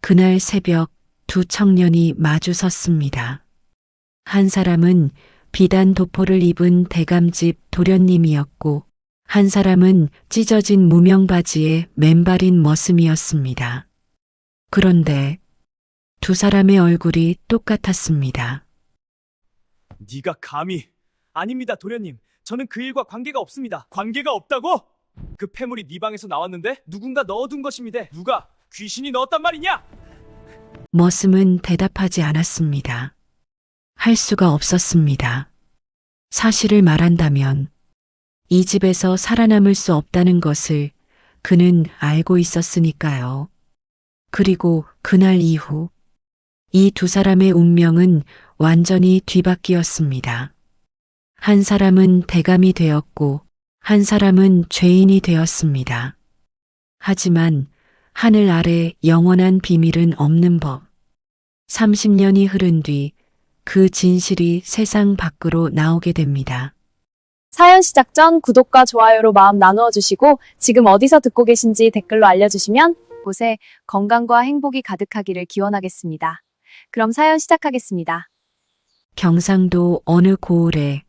그날 새벽 두 청년이 마주 섰습니다. 한 사람은 비단 도포를 입은 대감집 도련님이었고 한 사람은 찢어진 무명 바지에 맨발인 머슴이었습니다. 그런데 두 사람의 얼굴이 똑같았습니다. 네가 감히? 아닙니다, 도련님. 저는 그 일과 관계가 없습니다. 관계가 없다고? 그 폐물이 네 방에서 나왔는데 누군가 넣어둔 것입니다. 누가? 귀신이 넣었단 말이냐? 머슴은 대답하지 않았습니다. 할 수가 없었습니다. 사실을 말한다면 이 집에서 살아남을 수 없다는 것을 그는 알고 있었으니까요. 그리고 그날 이후 이 두 사람의 운명은 완전히 뒤바뀌었습니다. 한 사람은 대감이 되었고 한 사람은 죄인이 되었습니다. 하지만 하늘 아래 영원한 비밀은 없는 법. 30년이 흐른 뒤 그 진실이 세상 밖으로 나오게 됩니다. 사연 시작 전 구독과 좋아요로 마음 나누어 주시고 지금 어디서 듣고 계신지 댓글로 알려주시면 곳에 건강과 행복이 가득하기를 기원하겠습니다. 그럼 사연 시작하겠습니다. 경상도 어느 고을에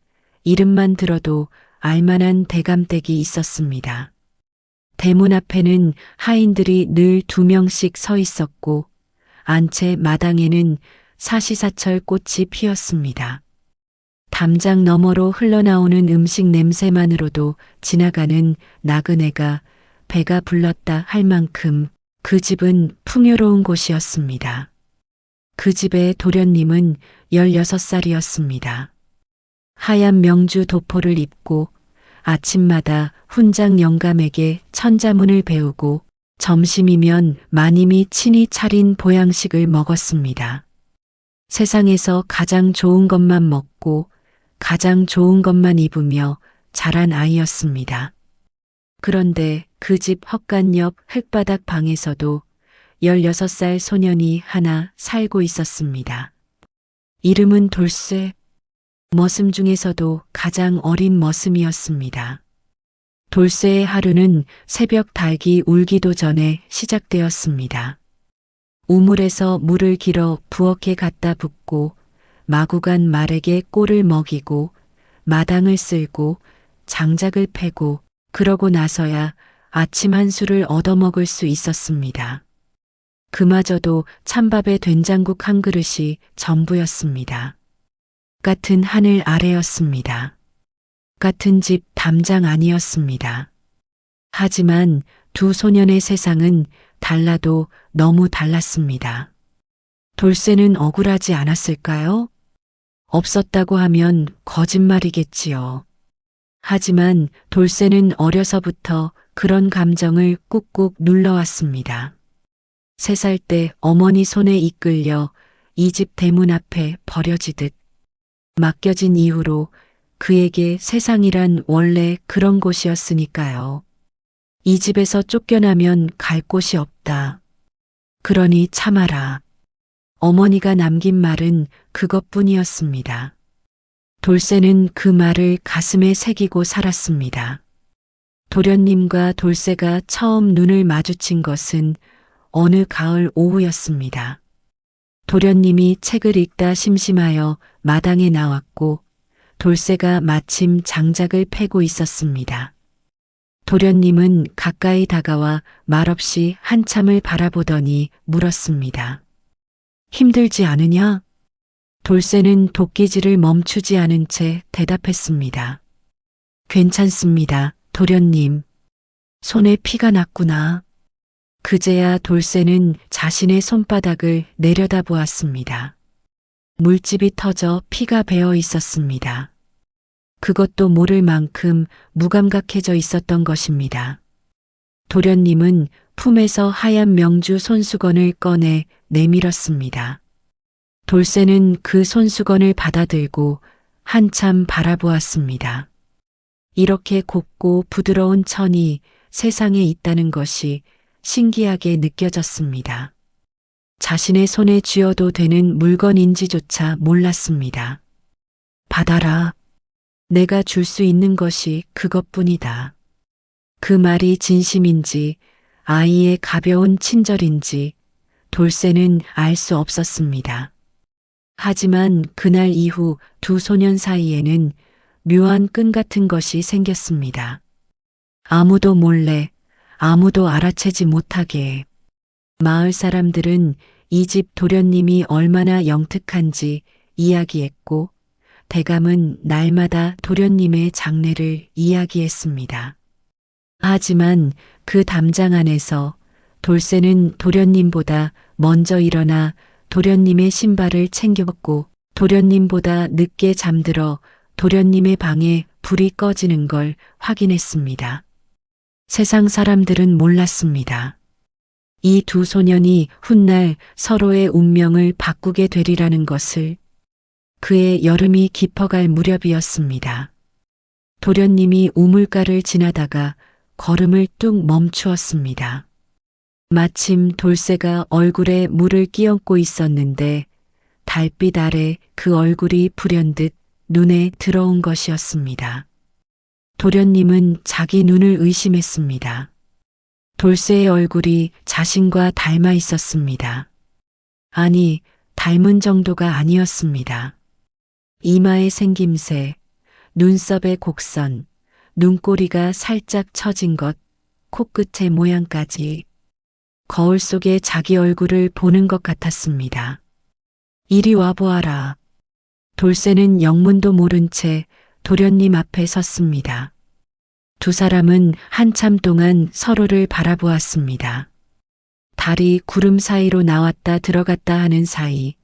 이름만 들어도 알만한 대감댁이 있었습니다. 대문 앞에는 하인들이 늘 2명씩 서 있었고 안채 마당에는 사시사철 꽃이 피었습니다. 담장 너머로 흘러나오는 음식 냄새만으로도 지나가는 나그네가 배가 불렀다 할 만큼 그 집은 풍요로운 곳이었습니다. 그 집의 도련님은 16살이었습니다. 하얀 명주 도포를 입고 아침마다 훈장 영감에게 천자문을 배우고 점심이면 마님이 친히 차린 보양식을 먹었습니다. 세상에서 가장 좋은 것만 먹고 가장 좋은 것만 입으며 자란 아이였습니다. 그런데 그 집 헛간 옆 흙바닥 방에서도 16살 소년이 하나 살고 있었습니다. 이름은 돌쇠. 머슴 중에서도 가장 어린 머슴이었습니다. 돌쇠의 하루는 새벽 닭이 울기도 전에 시작되었습니다. 우물에서 물을 길어 부엌에 갖다 붓고 마구 간 말에게 꼴을 먹이고 마당을 쓸고 장작을 패고 그러고 나서야 아침 한술을 얻어먹을 수 있었습니다. 그마저도 찬밥에 된장국 한 그릇이 전부였습니다. 같은 하늘 아래였습니다. 같은 집 담장 아니었습니다. 하지만 두 소년의 세상은 달라도 너무 달랐습니다. 돌쇠는 억울하지 않았을까요? 없었다고 하면 거짓말이겠지요. 하지만 돌쇠는 어려서부터 그런 감정을 꾹꾹 눌러왔습니다. 3살 때 어머니 손에 이끌려 이 집 대문 앞에 버려지듯 맡겨진 이후로 그에게 세상이란 원래 그런 곳이었으니까요. 이 집에서 쫓겨나면 갈 곳이 없다. 그러니 참아라. 어머니가 남긴 말은 그것뿐이었습니다. 돌쇠는 그 말을 가슴에 새기고 살았습니다. 도련님과 돌쇠가 처음 눈을 마주친 것은 어느 가을 오후였습니다. 도련님이 책을 읽다 심심하여 마당에 나왔고 돌쇠가 마침 장작을 패고 있었습니다. 도련님은 가까이 다가와 말없이 한참을 바라보더니 물었습니다. 힘들지 않으냐? 돌쇠는 도끼질을 멈추지 않은 채 대답했습니다. 괜찮습니다, 도련님. 손에 피가 났구나. 그제야 돌쇠는 자신의 손바닥을 내려다보았습니다. 물집이 터져 피가 배어 있었습니다. 그것도 모를 만큼 무감각해져 있었던 것입니다. 도련님은 품에서 하얀 명주 손수건을 꺼내 내밀었습니다. 돌쇠는 그 손수건을 받아들고 한참 바라보았습니다. 이렇게 곱고 부드러운 천이 세상에 있다는 것이 신기하게 느껴졌습니다. 자신의 손에 쥐어도 되는 물건인지조차 몰랐습니다. 받아라. 내가 줄 수 있는 것이 그것뿐이다. 그 말이 진심인지 아이의 가벼운 친절인지 돌쇠는 알 수 없었습니다. 하지만 그날 이후 두 소년 사이에는 묘한 끈 같은 것이 생겼습니다. 아무도 몰래, 아무도 알아채지 못하게. 마을 사람들은 이 집 도련님이 얼마나 영특한지 이야기했고, 대감은 날마다 도련님의 장래를 이야기했습니다. 하지만 그 담장 안에서 돌쇠는 도련님보다 먼저 일어나 도련님의 신발을 챙겨먹고 도련님보다 늦게 잠들어 도련님의 방에 불이 꺼지는 걸 확인했습니다. 세상 사람들은 몰랐습니다. 이 두 소년이 훗날 서로의 운명을 바꾸게 되리라는 것을. 그의 여름이 깊어갈 무렵이었습니다. 도련님이 우물가를 지나다가 걸음을 뚝 멈추었습니다. 마침 돌쇠가 얼굴에 물을 끼얹고 있었는데 달빛 아래 그 얼굴이 불현듯 눈에 들어온 것이었습니다. 도련님은 자기 눈을 의심했습니다. 돌쇠의 얼굴이 자신과 닮아 있었습니다. 아니, 닮은 정도가 아니었습니다. 이마의 생김새, 눈썹의 곡선, 눈꼬리가 살짝 처진 것, 코끝의 모양까지 거울 속에 자기 얼굴을 보는 것 같았습니다. 이리 와보아라. 돌쇠는 영문도 모른 채 도련님 앞에 섰습니다. 두 사람은 한참 동안 서로를 바라보았습니다. 달이 구름 사이로 나왔다 들어갔다 하는 사이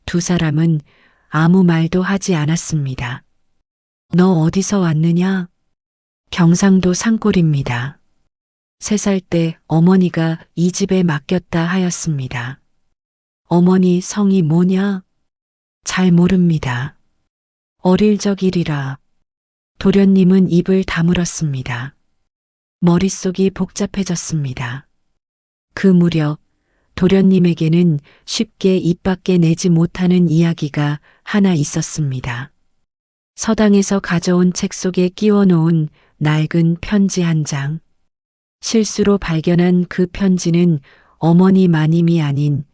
두 사람은 아무 말도 하지 않았습니다. 너 어디서 왔느냐? 경상도 산골입니다. 3살 때 어머니가 이 집에 맡겼다 하였습니다. 어머니 성이 뭐냐? 잘 모릅니다. 어릴 적 일이라. 도련님은 입을 다물었습니다. 머릿속이 복잡해졌습니다. 그 무렵 도련님에게는 쉽게 입 밖에 내지 못하는 이야기가 하나 있었습니다. 서당에서 가져온 책 속에 끼워 놓은 낡은 편지 한 장. 실수로 발견한 그 편지는 어머니 마님이 아닌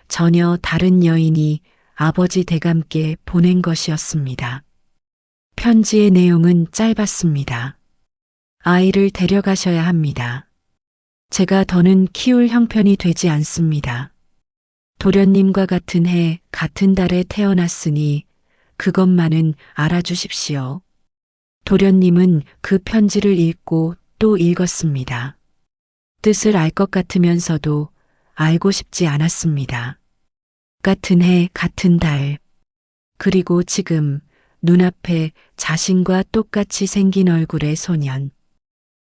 전혀 다른 여인이 아버지 대감께 보낸 것이었습니다. 편지의 내용은 짧았습니다. 아이를 데려가셔야 합니다. 제가 더는 키울 형편이 되지 않습니다. 도련님과 같은 해 같은 달에 태어났으니 그것만은 알아주십시오. 도련님은 그 편지를 읽고 또 읽었습니다. 뜻을 알 것 같으면서도 알고 싶지 않았습니다. 같은 해 같은 달. 그리고 지금 눈앞에 자신과 똑같이 생긴 얼굴의 소년.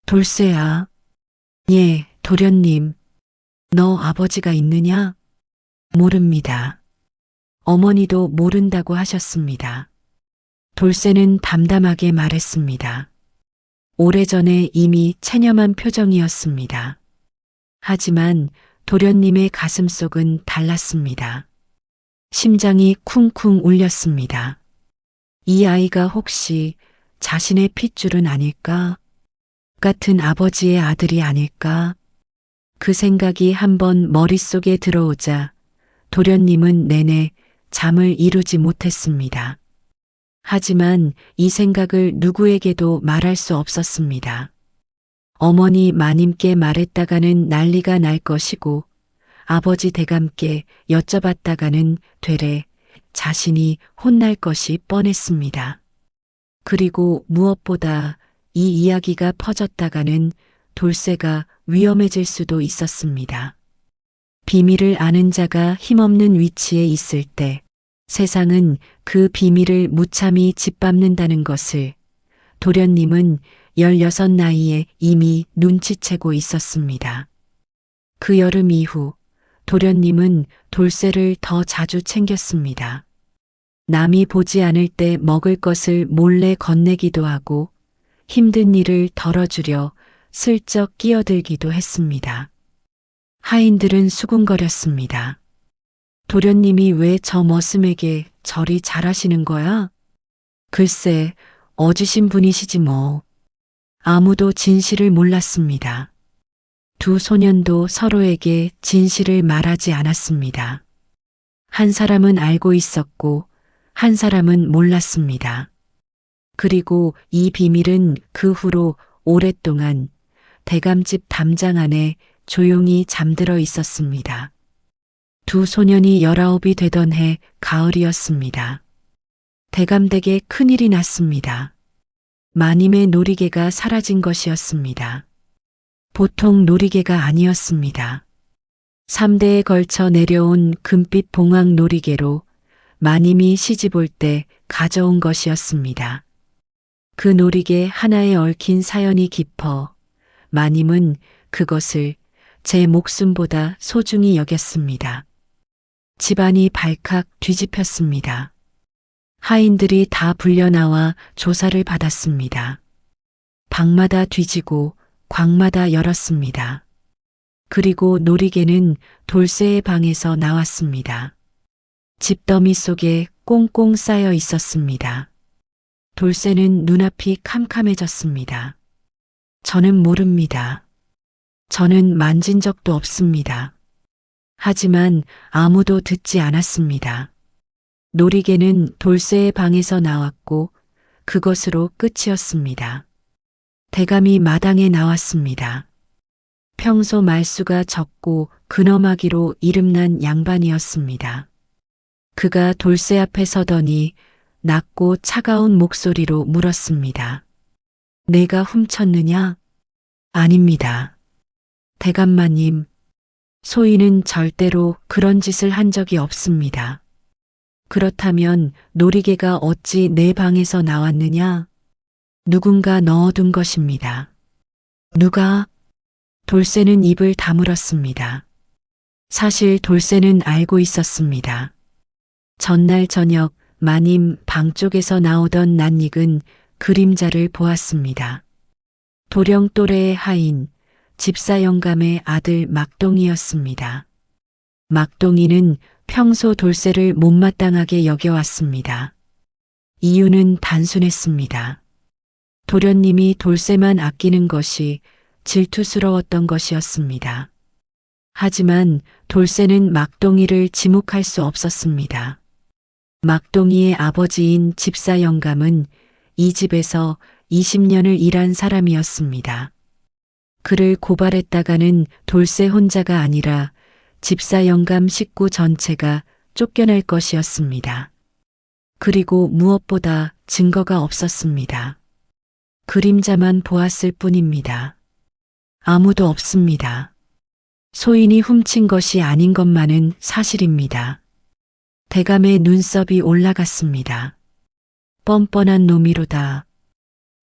돌쇠야. 예, 도련님. 너 아버지가 있느냐? 모릅니다. 어머니도 모른다고 하셨습니다. 돌쇠는 담담하게 말했습니다. 오래전에 이미 체념한 표정이었습니다. 하지만 도련님의 가슴속은 달랐습니다. 심장이 쿵쿵 울렸습니다. 이 아이가 혹시 자신의 핏줄은 아닐까? 같은 아버지의 아들이 아닐까? 그 생각이 한번 머릿속에 들어오자 도련님은 내내 잠을 이루지 못했습니다. 하지만 이 생각을 누구에게도 말할 수 없었습니다. 어머니 마님께 말했다가는 난리가 날 것이고 아버지 대감께 여쭤봤다가는 되레 자신이 혼날 것이 뻔했습니다. 그리고 무엇보다 이 이야기가 퍼졌다가는 돌쇠가 위험해질 수도 있었습니다. 비밀을 아는 자가 힘없는 위치에 있을 때 세상은 그 비밀을 무참히 짓밟는다는 것을 도련님은 16 나이에 이미 눈치채고 있었습니다. 그 여름 이후 도련님은 돌쇠를 더 자주 챙겼습니다. 남이 보지 않을 때 먹을 것을 몰래 건네기도 하고 힘든 일을 덜어주려 슬쩍 끼어들기도 했습니다. 하인들은 수군거렸습니다. 도련님이 왜 저 머슴에게 저리 잘하시는 거야? 글쎄, 어지신 분이시지 뭐. 아무도 진실을 몰랐습니다. 두 소년도 서로에게 진실을 말하지 않았습니다. 한 사람은 알고 있었고 한 사람은 몰랐습니다. 그리고 이 비밀은 그 후로 오랫동안 대감집 담장 안에 조용히 잠들어 있었습니다. 두 소년이 19이 되던 해 가을이었습니다. 대감댁에 큰일이 났습니다. 마님의 놀이개가 사라진 것이었습니다. 보통 놀이개가 아니었습니다. 3대에 걸쳐 내려온 금빛 봉황 놀이개로 마님이 시집올 때 가져온 것이었습니다. 그 놀이개 하나에 얽힌 사연이 깊어 마님은 그것을 제 목숨보다 소중히 여겼습니다. 집안이 발칵 뒤집혔습니다. 하인들이 다 불려나와 조사를 받았습니다. 방마다 뒤지고 광마다 열었습니다. 그리고 놀이개는 돌쇠의 방에서 나왔습니다. 집더미 속에 꽁꽁 쌓여 있었습니다. 돌쇠는 눈앞이 캄캄해졌습니다. 저는 모릅니다. 저는 만진 적도 없습니다. 하지만 아무도 듣지 않았습니다. 놀이개는 돌쇠의 방에서 나왔고 그것으로 끝이었습니다. 대감이 마당에 나왔습니다. 평소 말수가 적고 근엄하기로 이름난 양반이었습니다. 그가 돌쇠 앞에 서더니 낮고 차가운 목소리로 물었습니다. 내가 훔쳤느냐? 아닙니다. 대감마님, 소인은 절대로 그런 짓을 한 적이 없습니다. 그렇다면 놀이개가 어찌 내 방에서 나왔느냐? 누군가 넣어둔 것입니다. 누가? 돌쇠는 입을 다물었습니다. 사실 돌쇠는 알고 있었습니다. 전날 저녁 마님 방 쪽에서 나오던 낯익은 그림자를 보았습니다. 도령 또래의 하인, 집사 영감의 아들 막동이었습니다. 막동이는 평소 돌쇠를 못마땅하게 여겨왔습니다. 이유는 단순했습니다. 도련님이 돌쇠만 아끼는 것이 질투스러웠던 것이었습니다. 하지만 돌쇠는 막동이를 지목할 수 없었습니다. 막동이의 아버지인 집사 영감은 이 집에서 20년을 일한 사람이었습니다. 그를 고발했다가는 돌쇠 혼자가 아니라 집사 영감 식구 전체가 쫓겨날 것이었습니다. 그리고 무엇보다 증거가 없었습니다. 그림자만 보았을 뿐입니다. 아무도 없습니다. 소인이 훔친 것이 아닌 것만은 사실입니다. 대감의 눈썹이 올라갔습니다. 뻔뻔한 놈이로다.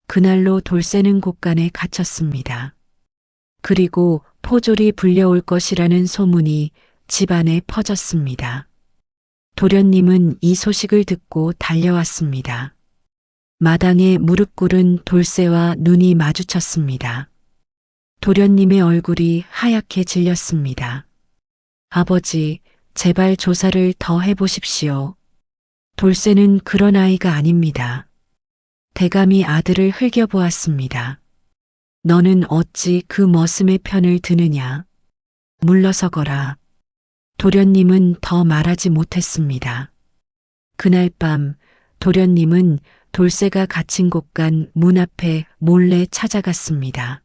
그날로 돌쇠는 곳간에 갇혔습니다. 그리고 포졸이 불려올 것이라는 소문이 집안에 퍼졌습니다. 도련님은 이 소식을 듣고 달려왔습니다. 마당에 무릎 꿇은 돌쇠와 눈이 마주쳤습니다. 도련님의 얼굴이 하얗게 질렸습니다. 아버지, 제발 조사를 더 해보십시오. 돌쇠는 그런 아이가 아닙니다. 대감이 아들을 흘겨보았습니다. 너는 어찌 그 머슴의 편을 드느냐? 물러서거라. 도련님은 더 말하지 못했습니다. 그날 밤 도련님은 돌쇠가 갇힌 곳간 문 앞에 몰래 찾아갔습니다.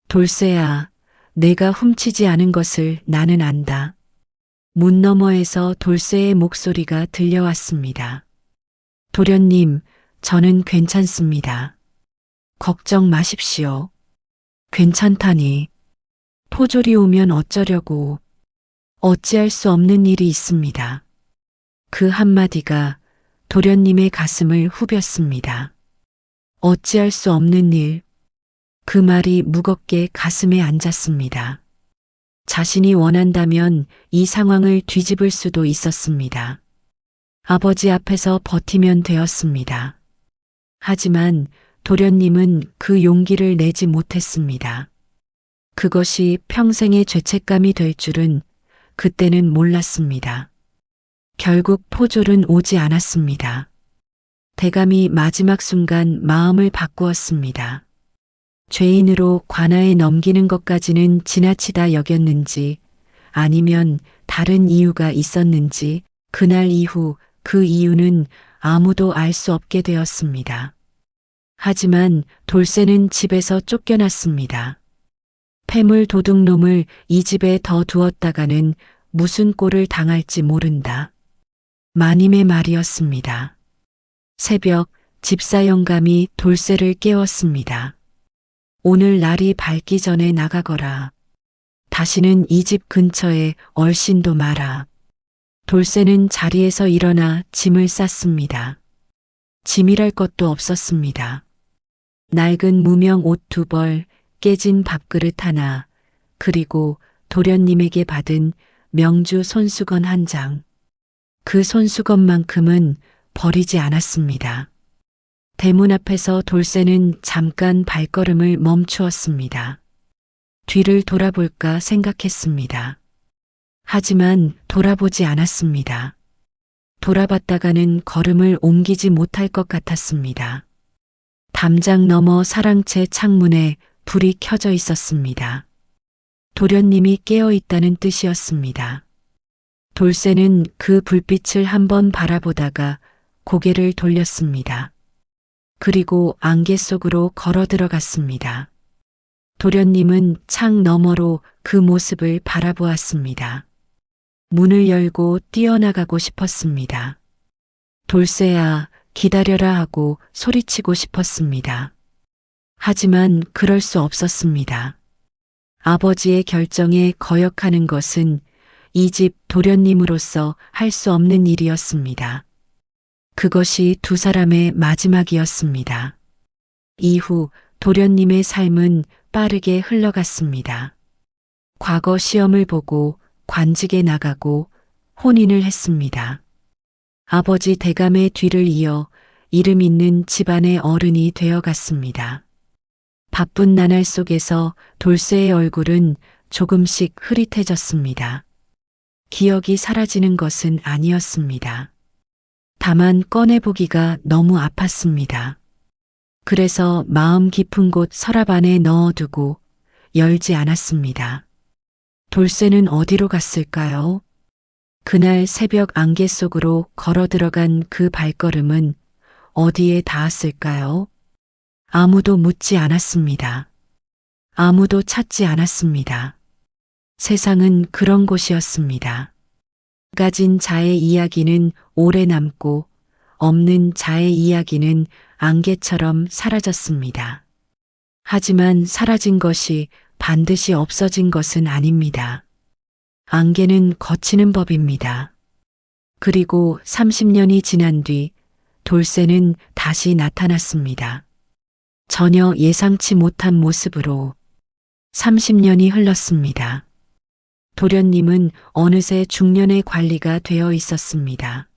돌쇠야, 내가 훔치지 않은 것을 나는 안다. 문 너머에서 돌쇠의 목소리가 들려왔습니다. 도련님, 저는 괜찮습니다. 걱정 마십시오. 괜찮다니. 포졸이 오면 어쩌려고. 어찌할 수 없는 일이 있습니다. 그 한마디가 도련님의 가슴을 후볐습니다. 어찌할 수 없는 일. 그 말이 무겁게 가슴에 앉았습니다. 자신이 원한다면 이 상황을 뒤집을 수도 있었습니다. 아버지 앞에서 버티면 되었습니다. 하지만 도련님은 그 용기를 내지 못했습니다. 그것이 평생의 죄책감이 될 줄은 그때는 몰랐습니다. 결국 포졸은 오지 않았습니다. 대감이 마지막 순간 마음을 바꾸었습니다. 죄인으로 관아에 넘기는 것까지는 지나치다 여겼는지 아니면 다른 이유가 있었는지 그날 이후 그 이유는 아무도 알 수 없게 되었습니다. 하지만 돌쇠는 집에서 쫓겨났습니다. 패물 도둑놈을 이 집에 더 두었다가는 무슨 꼴을 당할지 모른다. 마님의 말이었습니다. 새벽 집사 영감이 돌쇠를 깨웠습니다. 오늘 날이 밝기 전에 나가거라. 다시는 이 집 근처에 얼씬도 마라. 돌쇠는 자리에서 일어나 짐을 쌌습니다. 짐이랄 것도 없었습니다. 낡은 무명 옷 2벌, 깨진 밥그릇 하나, 그리고 도련님에게 받은 명주 손수건 1장. 그 손수건만큼은 버리지 않았습니다. 대문 앞에서 돌쇠는 잠깐 발걸음을 멈추었습니다. 뒤를 돌아볼까 생각했습니다. 하지만 돌아보지 않았습니다. 돌아봤다가는 걸음을 옮기지 못할 것 같았습니다. 담장 너머 사랑채 창문에 불이 켜져 있었습니다. 도련님이 깨어 있다는 뜻이었습니다. 돌쇠는 그 불빛을 한번 바라보다가 고개를 돌렸습니다. 그리고 안개 속으로 걸어 들어갔습니다. 도련님은 창 너머로 그 모습을 바라보았습니다. 문을 열고 뛰어나가고 싶었습니다. 돌쇠야, 기다려라 하고 소리치고 싶었습니다. 하지만 그럴 수 없었습니다. 아버지의 결정에 거역하는 것은 이 집 도련님으로서 할 수 없는 일이었습니다. 그것이 두 사람의 마지막이었습니다. 이후 도련님의 삶은 빠르게 흘러갔습니다. 과거 시험을 보고 관직에 나가고 혼인을 했습니다. 아버지 대감의 뒤를 이어 이름 있는 집안의 어른이 되어갔습니다. 바쁜 나날 속에서 돌쇠의 얼굴은 조금씩 흐릿해졌습니다. 기억이 사라지는 것은 아니었습니다. 다만 꺼내보기가 너무 아팠습니다. 그래서 마음 깊은 곳 서랍 안에 넣어두고 열지 않았습니다. 돌쇠는 어디로 갔을까요? 그날 새벽 안개 속으로 걸어 들어간 그 발걸음은 어디에 닿았을까요? 아무도 묻지 않았습니다. 아무도 찾지 않았습니다. 세상은 그런 곳이었습니다. 가진 자의 이야기는 오래 남고 없는 자의 이야기는 안개처럼 사라졌습니다. 하지만 사라진 것이 반드시 없어진 것은 아닙니다. 안개는 거치는 법입니다. 그리고 30년이 지난 뒤 돌쇠는 다시 나타났습니다. 전혀 예상치 못한 모습으로 30년이 흘렀습니다. 도련님은 어느새 중년의 관리가 되어 있었습니다.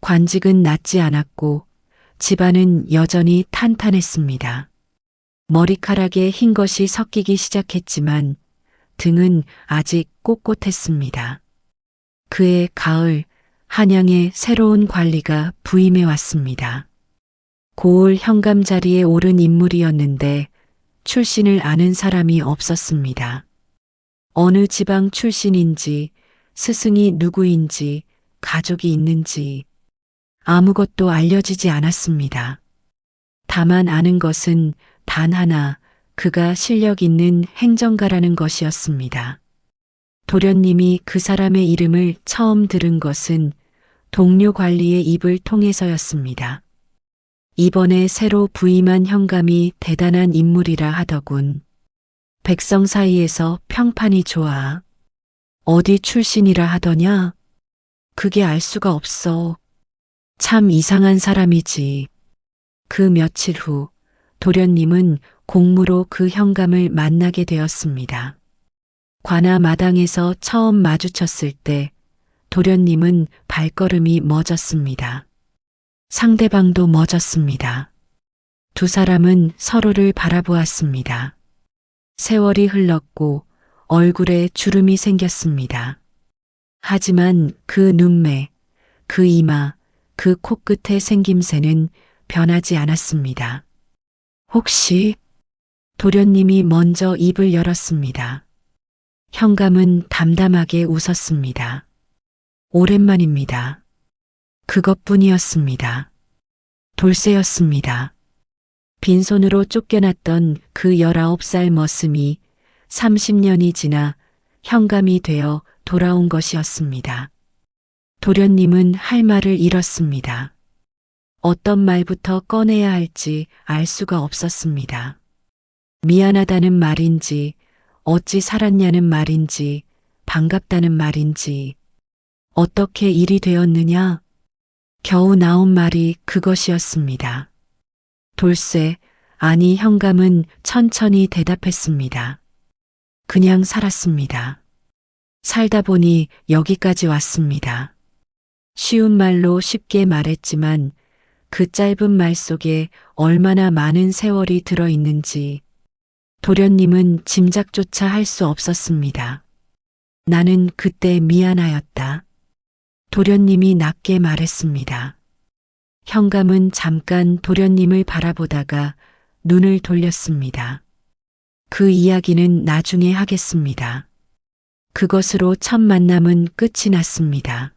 관직은 낮지 않았고 집안은 여전히 탄탄했습니다. 머리카락에 흰 것이 섞이기 시작했지만 등은 아직 꼿꼿했습니다. 그해 가을 한양에 새로운 관리가 부임해 왔습니다. 고을 현감 자리에 오른 인물이었는데 출신을 아는 사람이 없었습니다. 어느 지방 출신인지 스승이 누구인지 가족이 있는지 아무것도 알려지지 않았습니다. 다만 아는 것은 단 하나, 그가 실력 있는 행정가라는 것이었습니다. 도련님이 그 사람의 이름을 처음 들은 것은 동료 관리의 입을 통해서였습니다. 이번에 새로 부임한 현감이 대단한 인물이라 하더군. 백성 사이에서 평판이 좋아. 어디 출신이라 하더냐? 그게 알 수가 없어. 참 이상한 사람이지. 그 며칠 후 도련님은 공무로 그 현감을 만나게 되었습니다. 관아 마당에서 처음 마주쳤을 때 도련님은 발걸음이 멎었습니다. 상대방도 멎었습니다. 두 사람은 서로를 바라보았습니다. 세월이 흘렀고 얼굴에 주름이 생겼습니다. 하지만 그 눈매, 그 이마, 그 코끝의 생김새는 변하지 않았습니다. 혹시 도련님이 먼저 입을 열었습니다. 현감은 담담하게 웃었습니다. 오랜만입니다. 그것뿐이었습니다. 돌쇠였습니다. 빈손으로 쫓겨났던 그 19살 머슴이 30년이 지나 현감이 되어 돌아온 것이었습니다. 도련님은 할 말을 잃었습니다. 어떤 말부터 꺼내야 할지 알 수가 없었습니다. 미안하다는 말인지, 어찌 살았냐는 말인지, 반갑다는 말인지, 어떻게 일이 되었느냐? 겨우 나온 말이 그것이었습니다. 돌쇠, 아니 현감은 천천히 대답했습니다. 그냥 살았습니다. 살다 보니 여기까지 왔습니다. 쉬운 말로 쉽게 말했지만 그 짧은 말 속에 얼마나 많은 세월이 들어있는지 도련님은 짐작조차 할 수 없었습니다. 나는 그때 미안하였다. 도련님이 낮게 말했습니다. 현감은 잠깐 도련님을 바라보다가 눈을 돌렸습니다. 그 이야기는 나중에 하겠습니다. 그것으로 첫 만남은 끝이 났습니다.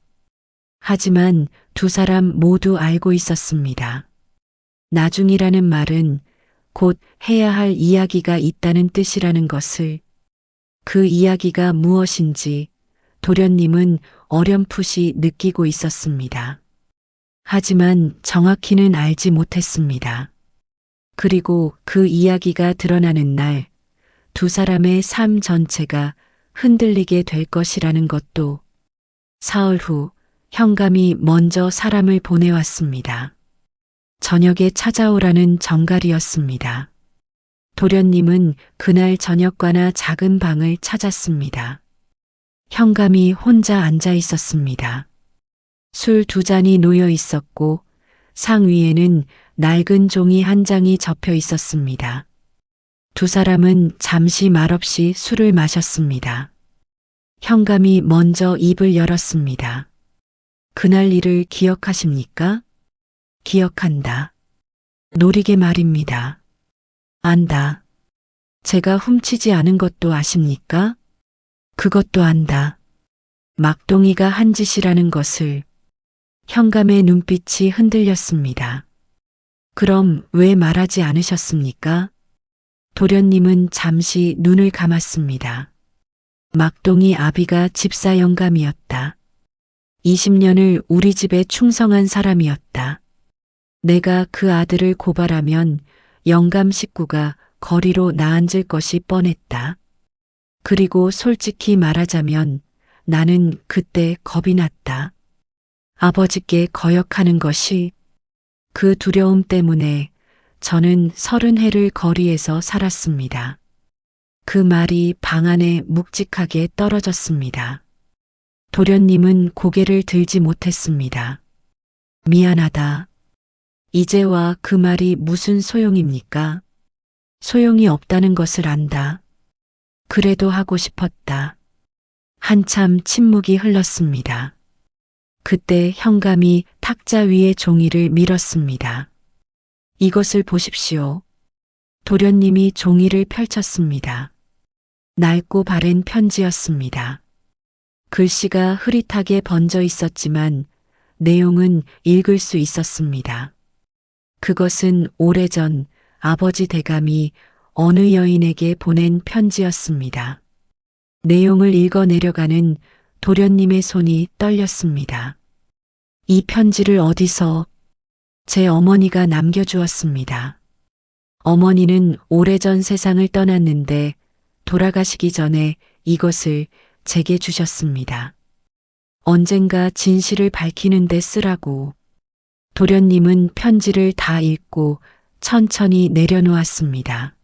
하지만 두 사람 모두 알고 있었습니다. 나중이라는 말은 곧 해야 할 이야기가 있다는 뜻이라는 것을. 그 이야기가 무엇인지 도련님은 어렴풋이 느끼고 있었습니다. 하지만 정확히는 알지 못했습니다. 그리고 그 이야기가 드러나는 날 두 사람의 삶 전체가 흔들리게 될 것이라는 것도. 사흘 후 현감이 먼저 사람을 보내왔습니다. 저녁에 찾아오라는 정갈이었습니다. 도련님은 그날 저녁과나 작은 방을 찾았습니다. 현감이 혼자 앉아 있었습니다. 술 2잔이 놓여 있었고 상 위에는 낡은 종이 한 장이 접혀 있었습니다. 두 사람은 잠시 말없이 술을 마셨습니다. 현감이 먼저 입을 열었습니다. 그날 일을 기억하십니까? 기억한다. 노리게 말입니다. 안다. 제가 훔치지 않은 것도 아십니까? 그것도 안다. 막동이가 한 짓이라는 것을. 현감의 눈빛이 흔들렸습니다. 그럼 왜 말하지 않으셨습니까? 도련님은 잠시 눈을 감았습니다. 막동이 아비가 집사 영감이었다. 20년을 우리 집에 충성한 사람이었다. 내가 그 아들을 고발하면 영감 식구가 거리로 나앉을 것이 뻔했다. 그리고 솔직히 말하자면 나는 그때 겁이 났다. 아버지께 거역하는 것이. 그 두려움 때문에 저는 30해를 거리에서 살았습니다. 그 말이 방 안에 묵직하게 떨어졌습니다. 도련님은 고개를 들지 못했습니다. 미안하다. 이제와 그 말이 무슨 소용입니까? 소용이 없다는 것을 안다. 그래도 하고 싶었다. 한참 침묵이 흘렀습니다. 그때 현감이 탁자 위에 종이를 밀었습니다. 이것을 보십시오. 도련님이 종이를 펼쳤습니다. 낡고 바랜 편지였습니다. 글씨가 흐릿하게 번져 있었지만 내용은 읽을 수 있었습니다. 그것은 오래전 아버지 대감이 어느 여인에게 보낸 편지였습니다. 내용을 읽어내려가는 도련님의 손이 떨렸습니다. 이 편지를 어디서? 제 어머니가 남겨주었습니다. 어머니는 오래전 세상을 떠났는데 돌아가시기 전에 이것을 제게 주셨습니다. 언젠가 진실을 밝히는 데 쓰라고. 도련님은 편지를 다 읽고 천천히 내려놓았습니다.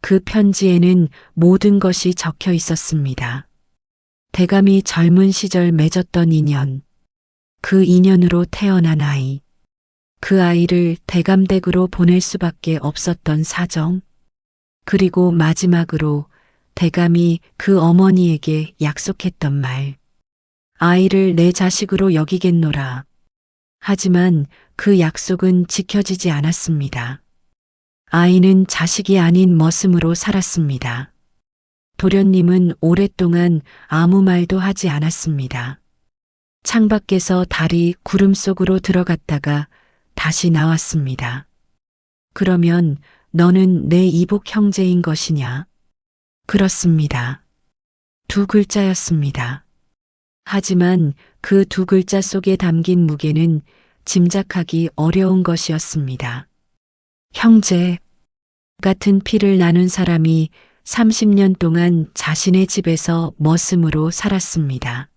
그 편지에는 모든 것이 적혀 있었습니다. 대감이 젊은 시절 맺었던 인연, 그 인연으로 태어난 아이, 그 아이를 대감댁으로 보낼 수밖에 없었던 사정, 그리고 마지막으로 대감이 그 어머니에게 약속했던 말, 아이를 내 자식으로 여기겠노라. 하지만 그 약속은 지켜지지 않았습니다. 아이는 자식이 아닌 머슴으로 살았습니다. 도련님은 오랫동안 아무 말도 하지 않았습니다. 창밖에서 달이 구름 속으로 들어갔다가 다시 나왔습니다. 그러면 너는 내 이복 형제인 것이냐? 그렇습니다. 두 글자였습니다. 하지만 그 두 글자 속에 담긴 무게는 짐작하기 어려운 것이었습니다. 형제 같은 피를 나눈 사람이 30년 동안 자신의 집에서 머슴으로 살았습니다.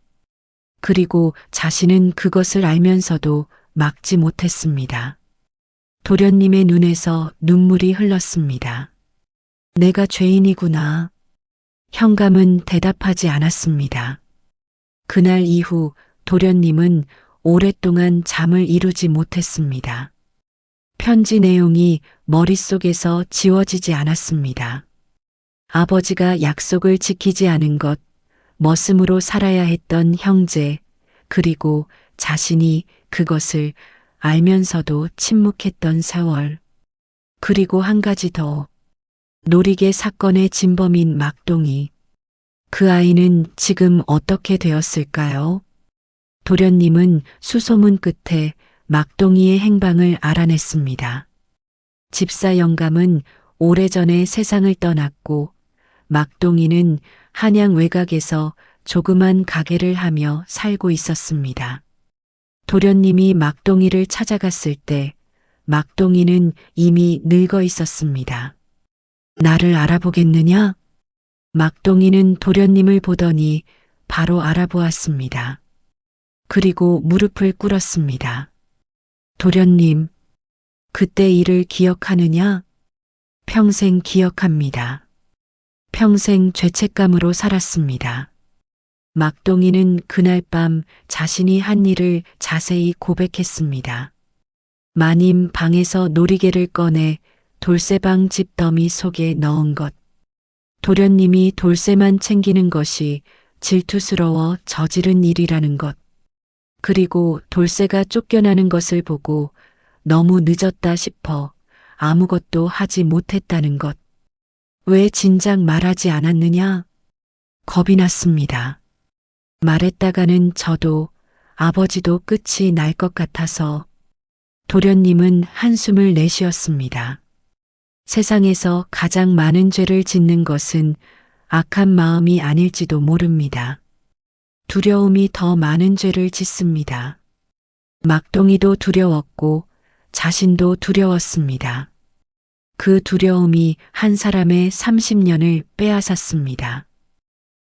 그리고 자신은 그것을 알면서도 막지 못했습니다. 도련님의 눈에서 눈물이 흘렀습니다. 내가 죄인이구나. 현감은 대답하지 않았습니다. 그날 이후 도련님은 오랫동안 잠을 이루지 못했습니다. 편지 내용이 머릿속에서 지워지지 않았습니다. 아버지가 약속을 지키지 않은 것, 머슴으로 살아야 했던 형제, 그리고 자신이 그것을 알면서도 침묵했던 세월. 그리고 한 가지 더. 노리개 사건의 진범인 막동이. 그 아이는 지금 어떻게 되었을까요? 도련님은 수소문 끝에 막동이의 행방을 알아냈습니다. 집사 영감은 오래전에 세상을 떠났고 막동이는 한양 외곽에서 조그만 가게를 하며 살고 있었습니다. 도련님이 막동이를 찾아갔을 때 막동이는 이미 늙어 있었습니다. 나를 알아보겠느냐? 막동이는 도련님을 보더니 바로 알아보았습니다. 그리고 무릎을 꿇었습니다. 도련님, 그때 일을 기억하느냐? 평생 기억합니다. 평생 죄책감으로 살았습니다. 막동이는 그날 밤 자신이 한 일을 자세히 고백했습니다. 마님 방에서 놀이개를 꺼내 돌쇠방 집 더미 속에 넣은 것. 도련님이 돌쇠만 챙기는 것이 질투스러워 저지른 일이라는 것. 그리고 돌쇠가 쫓겨나는 것을 보고 너무 늦었다 싶어 아무것도 하지 못했다는 것. 왜 진작 말하지 않았느냐? 겁이 났습니다. 말했다가는 저도 아버지도 끝이 날 것 같아서. 도련님은 한숨을 내쉬었습니다. 세상에서 가장 많은 죄를 짓는 것은 악한 마음이 아닐지도 모릅니다. 두려움이 더 많은 죄를 짓습니다. 막동이도 두려웠고 자신도 두려웠습니다. 그 두려움이 한 사람의 30년을 빼앗았습니다.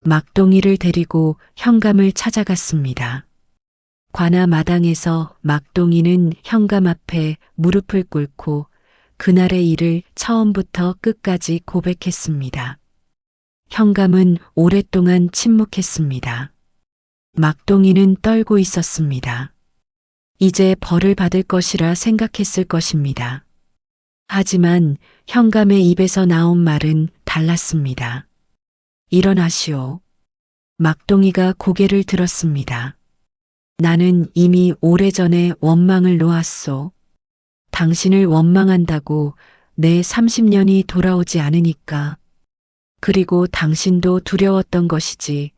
막동이를 데리고 현감을 찾아갔습니다. 관아 마당에서 막동이는 현감 앞에 무릎을 꿇고 그날의 일을 처음부터 끝까지 고백했습니다. 현감은 오랫동안 침묵했습니다. 막동이는 떨고 있었습니다. 이제 벌을 받을 것이라 생각했을 것입니다. 하지만 현감의 입에서 나온 말은 달랐습니다. 일어나시오. 막동이가 고개를 들었습니다. 나는 이미 오래전에 원망을 놓았소. 당신을 원망한다고 내 30년이 돌아오지 않으니까. 그리고 당신도 두려웠던 것이지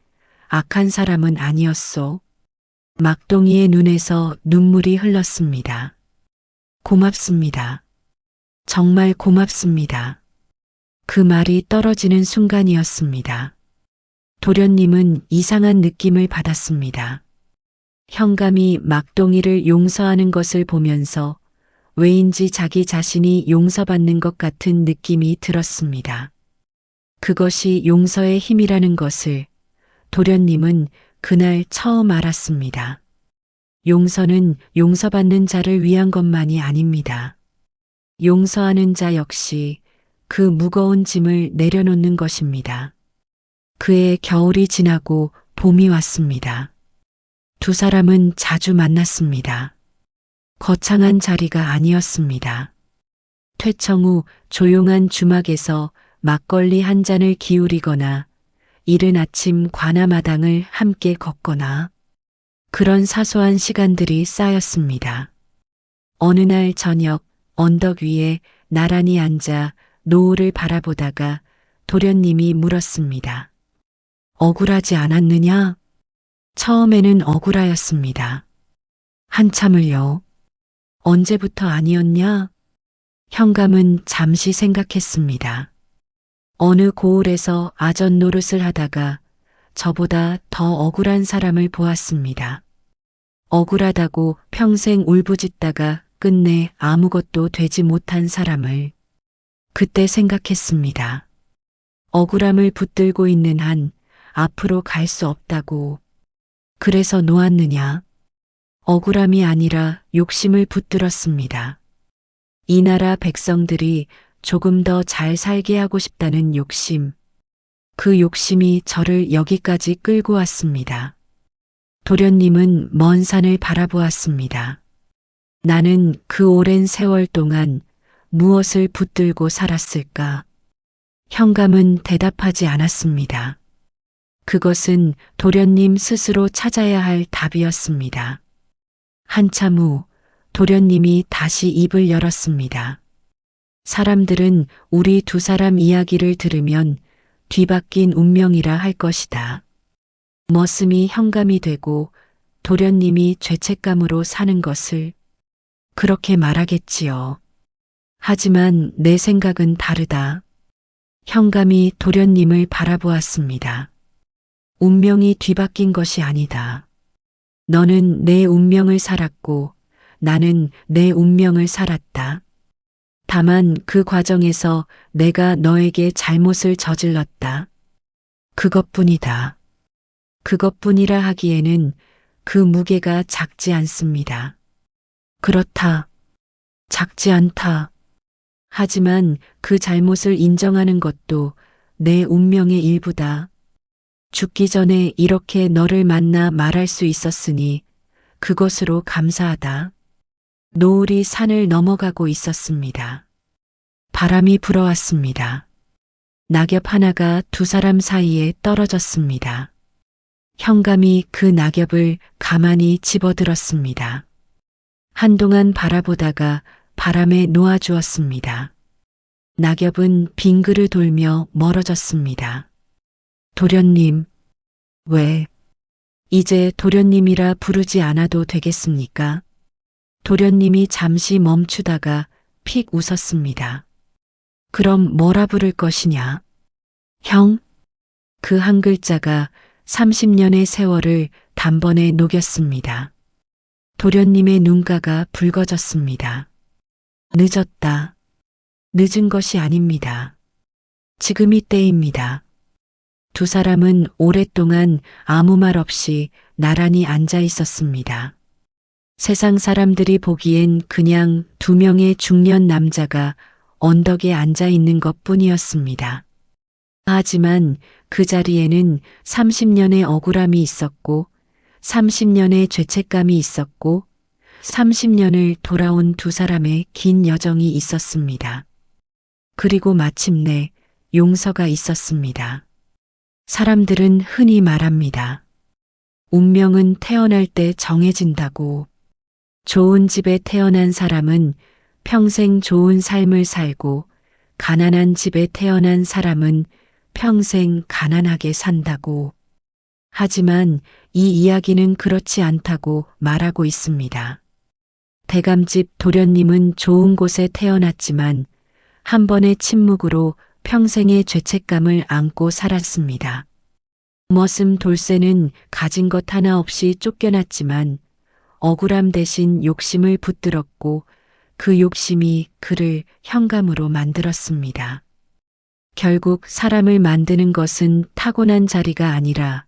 악한 사람은 아니었소. 막동이의 눈에서 눈물이 흘렀습니다. 고맙습니다. 정말 고맙습니다. 그 말이 떨어지는 순간이었습니다. 도련님은 이상한 느낌을 받았습니다. 현감이 막동이를 용서하는 것을 보면서 왜인지 자기 자신이 용서받는 것 같은 느낌이 들었습니다. 그것이 용서의 힘이라는 것을 도련님은 그날 처음 알았습니다. 용서는 용서받는 자를 위한 것만이 아닙니다. 용서하는 자 역시 그 무거운 짐을 내려놓는 것입니다. 그해 겨울이 지나고 봄이 왔습니다. 두 사람은 자주 만났습니다. 거창한 자리가 아니었습니다. 퇴청 후 조용한 주막에서 막걸리 한 잔을 기울이거나 이른 아침 관아마당을 함께 걷거나 그런 사소한 시간들이 쌓였습니다. 어느 날 저녁 언덕 위에 나란히 앉아 노을을 바라보다가 도련님이 물었습니다. 억울하지 않았느냐? 처음에는 억울하였습니다. 한참을요. 언제부터 아니었냐? 현감은 잠시 생각했습니다. 어느 고을에서 아전 노릇을 하다가 저보다 더 억울한 사람을 보았습니다. 억울하다고 평생 울부짖다가 끝내 아무것도 되지 못한 사람을 그때 생각했습니다. 억울함을 붙들고 있는 한 앞으로 갈 수 없다고. 그래서 놓았느냐? 억울함이 아니라 욕심을 붙들었습니다. 이 나라 백성들이 조금 더 잘 살게 하고 싶다는 욕심. 그 욕심이 저를 여기까지 끌고 왔습니다. 도련님은 먼 산을 바라보았습니다. 나는 그 오랜 세월 동안 무엇을 붙들고 살았을까? 현감은 대답하지 않았습니다. 그것은 도련님 스스로 찾아야 할 답이었습니다. 한참 후 도련님이 다시 입을 열었습니다. 사람들은 우리 두 사람 이야기를 들으면 뒤바뀐 운명이라 할 것이다. 머슴이 현감이 되고 도련님이 죄책감으로 사는 것을 그렇게 말하겠지요. 하지만 내 생각은 다르다. 현감이 도련님을 바라보았습니다. 운명이 뒤바뀐 것이 아니다. 너는 내 운명을 살았고 나는 내 운명을 살았다. 다만 그 과정에서 내가 너에게 잘못을 저질렀다. 그것뿐이다. 그것뿐이라 하기에는 그 무게가 작지 않습니다. 그렇다. 작지 않다. 하지만 그 잘못을 인정하는 것도 내 운명의 일부다. 죽기 전에 이렇게 너를 만나 말할 수 있었으니 그것으로 감사하다. 노을이 산을 넘어가고 있었습니다. 바람이 불어왔습니다. 낙엽 하나가 두 사람 사이에 떨어졌습니다. 현감이 그 낙엽을 가만히 집어들었습니다. 한동안 바라보다가 바람에 놓아주었습니다. 낙엽은 빙그르 돌며 멀어졌습니다. 도련님, 왜? 이제 도련님이라 부르지 않아도 되겠습니까? 도련님이 잠시 멈추다가 픽 웃었습니다. 그럼 뭐라 부를 것이냐? 형? 그 한 글자가 30년의 세월을 단번에 녹였습니다. 도련님의 눈가가 붉어졌습니다. 늦었다. 늦은 것이 아닙니다. 지금이 때입니다. 두 사람은 오랫동안 아무 말 없이 나란히 앉아 있었습니다. 세상 사람들이 보기엔 그냥 두 명의 중년 남자가 언덕에 앉아 있는 것 뿐이었습니다. 하지만 그 자리에는 30년의 억울함이 있었고 30년의 죄책감이 있었고 30년을 돌아온 두 사람의 긴 여정이 있었습니다. 그리고 마침내 용서가 있었습니다. 사람들은 흔히 말합니다. 운명은 태어날 때 정해진다고. 좋은 집에 태어난 사람은 평생 좋은 삶을 살고 가난한 집에 태어난 사람은 평생 가난하게 산다고. 하지만 이 이야기는 그렇지 않다고 말하고 있습니다. 대감집 도련님은 좋은 곳에 태어났지만 한 번의 침묵으로 평생의 죄책감을 안고 살았습니다. 머슴 돌쇠는 가진 것 하나 없이 쫓겨났지만 억울함 대신 욕심을 붙들었고 그 욕심이 그를 현감으로 만들었습니다. 결국 사람을 만드는 것은 타고난 자리가 아니라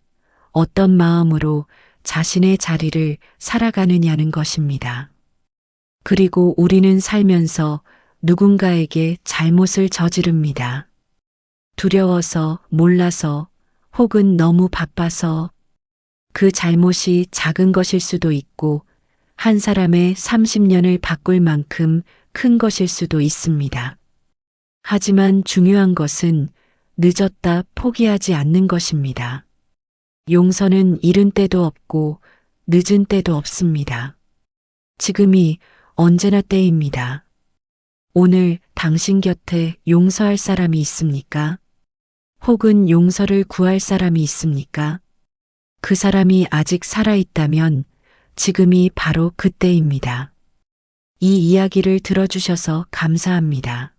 어떤 마음으로 자신의 자리를 살아가느냐는 것입니다. 그리고 우리는 살면서 누군가에게 잘못을 저지릅니다. 두려워서, 몰라서, 혹은 너무 바빠서. 그 잘못이 작은 것일 수도 있고 한 사람의 30년을 바꿀 만큼 큰 것일 수도 있습니다. 하지만 중요한 것은 늦었다 포기하지 않는 것입니다. 용서는 이른 때도 없고 늦은 때도 없습니다. 지금이 언제나 때입니다. 오늘 당신 곁에 용서할 사람이 있습니까? 혹은 용서를 구할 사람이 있습니까? 그 사람이 아직 살아있다면 지금이 바로 그때입니다. 이 이야기를 들어주셔서 감사합니다.